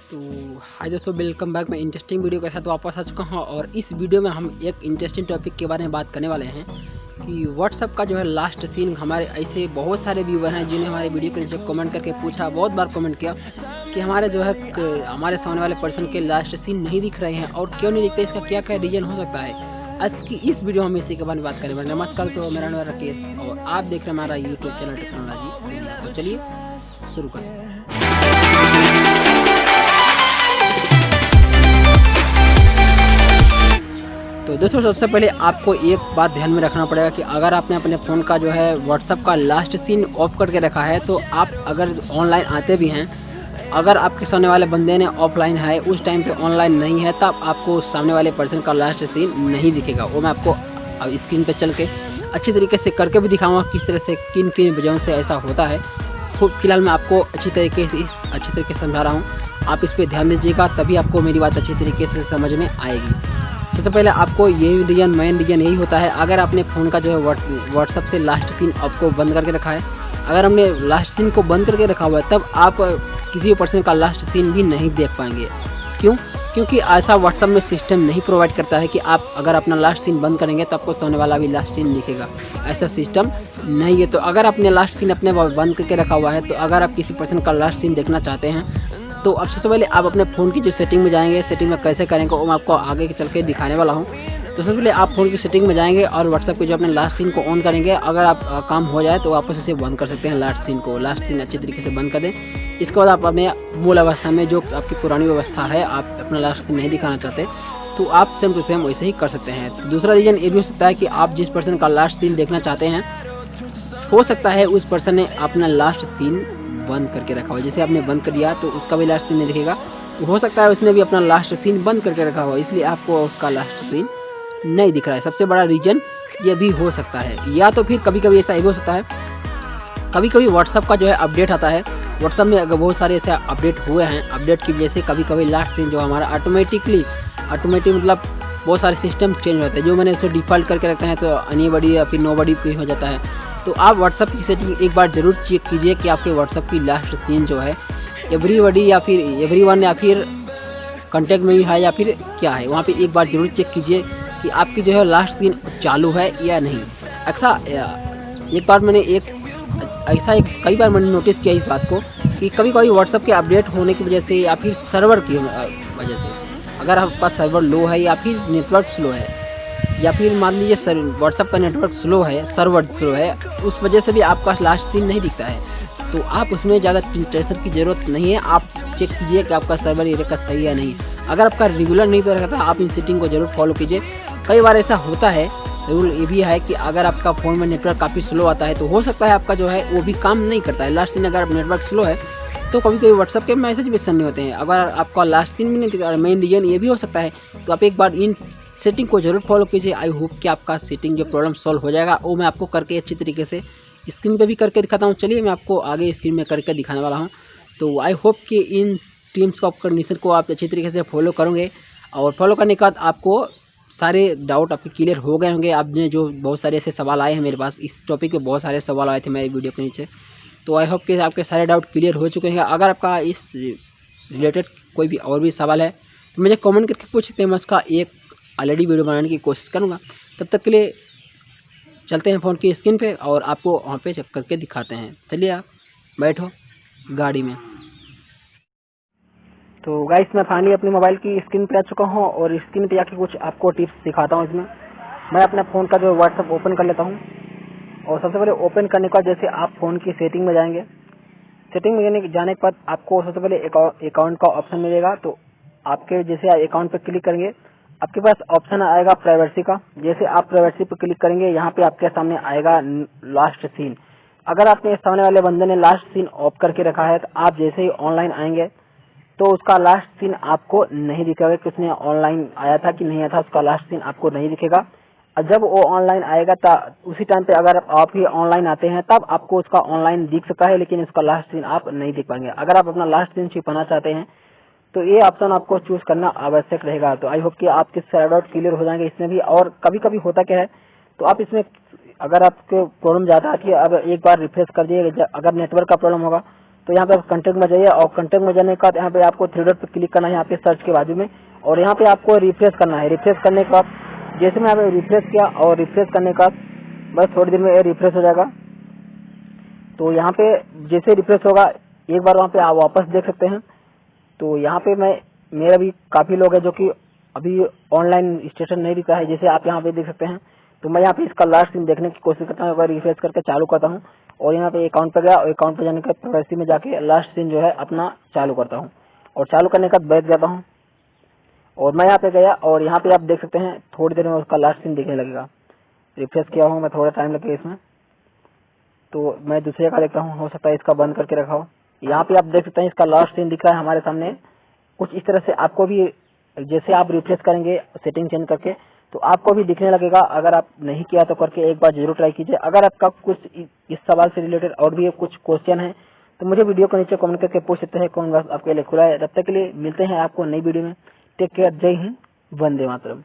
तो हाय दोस्तों, welcome back. मैं इंटरेस्टिंग वीडियो के साथ वापस आ चुका हूं और इस वीडियो में हम एक इंटरेस्टिंग टॉपिक के बारे में बात करने वाले हैं कि व्हाट्सअप का जो है लास्ट सीन। हमारे ऐसे बहुत सारे व्यूवर हैं जिन्हें हमारे वीडियो के नीचे कमेंट करके पूछा, बहुत बार कमेंट किया कि हमारे जो है हमारे सामने वाले पर्सन के लास्ट सीन नहीं दिख रहे हैं और क्यों नहीं दिखते, इसका क्या क्या रीज़न हो सकता है। आज की इस वीडियो में हम इसी के बारे में बात करेंगे। नमस्कार, तो मेरा नाम राकेश और आप देख रहे हैं हमारा यूट्यूब चैनल टेक्नोलॉजी। तो चलिए शुरू करें। तो दोस्तों, सबसे पहले आपको एक बात ध्यान में रखना पड़ेगा कि अगर आपने अपने फ़ोन का जो है व्हाट्सअप का लास्ट सीन ऑफ करके रखा है, तो आप अगर ऑनलाइन आते भी हैं, अगर आपके सामने वाले बंदे ने ऑफलाइन है, उस टाइम पे ऑनलाइन नहीं है, तब आपको सामने वाले पर्सन का लास्ट सीन नहीं दिखेगा। वो मैं आपको अब स्क्रीन पे चल के अच्छी तरीके से करके भी दिखाऊंगा किस तरह से किन किन वजहों से ऐसा होता है। फिलहाल मैं आपको अच्छी तरीके से समझा रहा हूँ, आप इस पर ध्यान दीजिएगा, तभी आपको मेरी बात अच्छी तरीके से समझ में आएगी। सबसे पहले आपको ये रीजन, मेन रीजन यही होता है, अगर आपने फ़ोन का जो है व्हाट्सअप से लास्ट सीन आपको बंद करके रखा है, अगर हमने लास्ट सीन को बंद करके रखा हुआ है, तब आप किसी भी पर्सन का लास्ट सीन भी नहीं देख पाएंगे। क्यों? क्योंकि ऐसा व्हाट्सअप में सिस्टम नहीं प्रोवाइड करता है कि आप अगर अपना लास्ट सीन बंद करेंगे तो आपको सामने वाला भी लास्ट सीन दिखेगा। ऐसा सिस्टम नहीं है। तो अगर आपने लास्ट सीन अपने बंद करके रखा हुआ है, तो अगर आप किसी पर्सन का लास्ट सीन देखना चाहते हैं, तो अब सबसे पहले आप अपने फ़ोन की जो सेटिंग में जाएंगे। सेटिंग में कैसे करेंगे वो मैं आपको आगे चल के दिखाने वाला हूँ। तो सबसे पहले आप फ़ोन की सेटिंग में जाएंगे और व्हाट्सएप के जो अपने लास्ट सीन को ऑन करेंगे। अगर आप काम हो जाए तो वापस उसे बंद कर सकते हैं, लास्ट सीन को। लास्ट सीन अच्छी तरीके से बंद कर दें। इसके बाद आप अपने मूल अवस्था में, जो आपकी पुरानी व्यवस्था है, आप अपना लास्ट सीन नहीं दिखाना चाहते, तो आप सेम टू सेम वैसे ही कर सकते हैं। तो दूसरा रीज़न ये भी हो सकता है कि आप जिस पर्सन का लास्ट सीन देखना चाहते हैं, हो सकता है उस पर्सन ने अपना लास्ट सीन बंद करके रखा हो। जैसे आपने बंद कर दिया तो उसका भी लास्ट सीन नहीं दिखेगा। हो सकता है उसने भी अपना लास्ट सीन बंद करके रखा हो, इसलिए आपको उसका लास्ट सीन नहीं दिख रहा है। सबसे बड़ा रीज़न ये भी हो सकता है। या तो फिर कभी कभी ऐसा भी हो सकता है, कभी कभी व्हाट्सअप का जो है अपडेट आता है। व्हाट्सअप में अगर बहुत सारे ऐसे अपडेट हुए हैं, अपडेट की वजह से कभी कभी लास्ट सीन जो हमारा ऑटोमेटिक मतलब बहुत सारे सिस्टम चेंज होते हैं। जो मैंने उसे डिफ़ॉल्ट करके रखते हैं, तो एनीबॉडी या फिर नोबॉडी पे हो जाता है। तो आप व्हाट्सअप की सेटिंग एक बार ज़रूर चेक कीजिए कि आपके व्हाट्सअप की लास्ट सीन जो है एवरीबॉडी या फिर एवरीवन या फिर कॉन्टैक्ट में है या फिर क्या है, वहाँ पे एक बार ज़रूर चेक कीजिए कि आपकी जो है लास्ट सीन चालू है या नहीं। कई बार मैंने नोटिस किया इस बात को कि कभी कभी व्हाट्सअप के अपडेट होने की वजह से या फिर सर्वर की वजह से, अगर आपका सर्वर लो है या फिर नेटवर्क स्लो है, या फिर मान लीजिए व्हाट्सअप का नेटवर्क स्लो है, सर्वर स्लो है, उस वजह से भी आपका लास्ट सीन नहीं दिखता है। तो आप उसमें ज़्यादा टेंशन की ज़रूरत नहीं है। आप चेक कीजिए कि आपका सर्वर एरिया का सही है नहीं। अगर आपका रेगुलर नहीं तो रहता, आप इन सेटिंग को ज़रूर फॉलो कीजिए। कई बार ऐसा होता है, रूल ये भी है कि अगर आपका फ़ोन में नेटवर्क काफ़ी स्लो आता है, तो हो सकता है आपका जो है वो भी काम नहीं करता है लास्ट सीन। अगर नेटवर्क स्लो है तो कभी कभी व्हाट्सअप के मैसेज भी सेंड नहीं होते हैं। अगर आपका लास्ट सीन भी नहीं दिखता, मेन रीजन ये भी हो सकता है। तो आप एक बार इन सेटिंग को ज़रूर फॉलो कीजिए। आई होप कि आपका सेटिंग जो प्रॉब्लम सॉल्व हो जाएगा। वो मैं आपको करके अच्छी तरीके से स्क्रीन पे भी करके दिखाता हूँ। चलिए मैं आपको आगे स्क्रीन में करके दिखाने वाला हूँ। तो आई होप कि इन टीम्स को कंडीशन को आप अच्छी तरीके से फॉलो करोगे, और फॉलो करने के बाद आपको सारे डाउट आपके क्लियर हो गए होंगे। आपने जो बहुत सारे ऐसे सवाल आए हैं मेरे पास, इस टॉपिक पे बहुत सारे सवाल आए थे मेरी वीडियो के नीचे, तो आई होप कि आपके सारे डाउट क्लियर हो चुके हैं। अगर आपका इस रिलेटेड कोई भी और भी सवाल है तो मुझे कमेंट करके पूछ सकते हैं। मैं उसका एक ऑलरेडी वीडियो बनाने की कोशिश करूँगा। तब तक के लिए चलते हैं फ़ोन की स्क्रीन पे और आपको वहाँ पे चेक करके दिखाते हैं। चलिए आप बैठो गाड़ी में। तो गाइस, मैं फाइनली अपने मोबाइल की स्क्रीन पे आ चुका हूँ और स्क्रीन पे आके कुछ आपको टिप्स दिखाता हूँ। इसमें मैं अपने फ़ोन का जो व्हाट्सअप ओपन कर लेता हूँ, और सबसे पहले ओपन करने के बाद जैसे आप फ़ोन की सेटिंग में जाएंगे, सेटिंग में जाने के बाद आपको सबसे पहले अकाउंट का ऑप्शन मिलेगा। तो आपके जैसे अकाउंट पे क्लिक करेंगे, आपके पास ऑप्शन आएगा प्राइवेसी का। जैसे आप प्राइवेसी पे क्लिक करेंगे, यहाँ पे आपके सामने आएगा लास्ट सीन। अगर आपने सामने वाले बंदे ने लास्ट सीन ऑफ करके रखा है, तो आप जैसे ही ऑनलाइन आएंगे तो उसका लास्ट सीन आपको नहीं दिखेगा कि उसने ऑनलाइन आया था कि नहीं आया था। उसका लास्ट सीन आपको नहीं दिखेगा। और जब वो ऑनलाइन आएगा तो उसी टाइम पे अगर आप ही ऑनलाइन आते हैं, तब आपको उसका ऑनलाइन दिख सकता है, लेकिन उसका लास्ट सीन आप नहीं देख पाएंगे। अगर आप अपना लास्ट सीन छिपाना चाहते हैं तो ये ऑप्शन आपको चूज करना आवश्यक रहेगा। तो आई होप कि आपके सारे डाउट क्लियर हो जाएंगे इसमें भी। और कभी कभी होता क्या है, तो आप इसमें अगर आपको प्रॉब्लम ज़्यादा आती है, अब एक बार रिफ्रेश कर दिए, अगर नेटवर्क का प्रॉब्लम होगा तो यहाँ पे आप कंटेंट में जाइए और कंटेंट में जाने के बाद यहाँ पे आपको थ्री डॉट पे क्लिक करना है यहाँ पे सर्च के बाजू में, और यहाँ पे आपको रिफ्रेश करना है। रिफ्रेश करने के बाद जैसे मैं यहाँ पे रिफ्रेश किया और रिफ्रेश करने के बाद बस थोड़ी देर में ये रिफ्रेश हो जाएगा। तो यहाँ पे जैसे रिफ्रेश होगा एक बार वहाँ पे आप वापस देख सकते हैं। तो यहाँ पे मेरा भी काफ़ी लोग हैं जो कि अभी ऑनलाइन स्टेटस नहीं दिखा है, जैसे आप यहाँ पे देख सकते हैं। तो मैं यहाँ पे इसका लास्ट सीन देखने की कोशिश करता हूँ, अगर रिफ्रेश करके चालू करता हूँ और यहाँ पे अकाउंट पे गया और अकाउंट पे जाने के प्राइवेसी में जाके लास्ट सीन जो है अपना चालू करता हूँ और चालू करने के बाद बैठ जाता हूँ। और मैं यहाँ पे गया और यहाँ पे आप देख सकते हैं थोड़ी देर में उसका लास्ट सीन दिखने लगेगा। रिफ्रेश किया हूँ मैं, थोड़ा टाइम लगेगा इसमें, तो मैं दूसरे का देखता हूँ, हो सकता है इसका बंद करके रखा हो। यहाँ पे आप देख सकते हैं इसका लास्ट सीन दिख रहा है हमारे सामने। कुछ इस तरह से आपको भी जैसे आप रिफ्रेश करेंगे सेटिंग चेंज करके तो आपको भी दिखने लगेगा। अगर आप नहीं किया तो करके एक बार जरूर ट्राई कीजिए। अगर आपका कुछ इस सवाल से रिलेटेड और भी कुछ क्वेश्चन है तो मुझे वीडियो के नीचे कमेंट करके पूछ सकते हैं, कौन बस आपके लिए खुला है। तब तक के लिए मिलते हैं आपको नई वीडियो में। टेक केयर, जय हिंद, वंदे मातरम।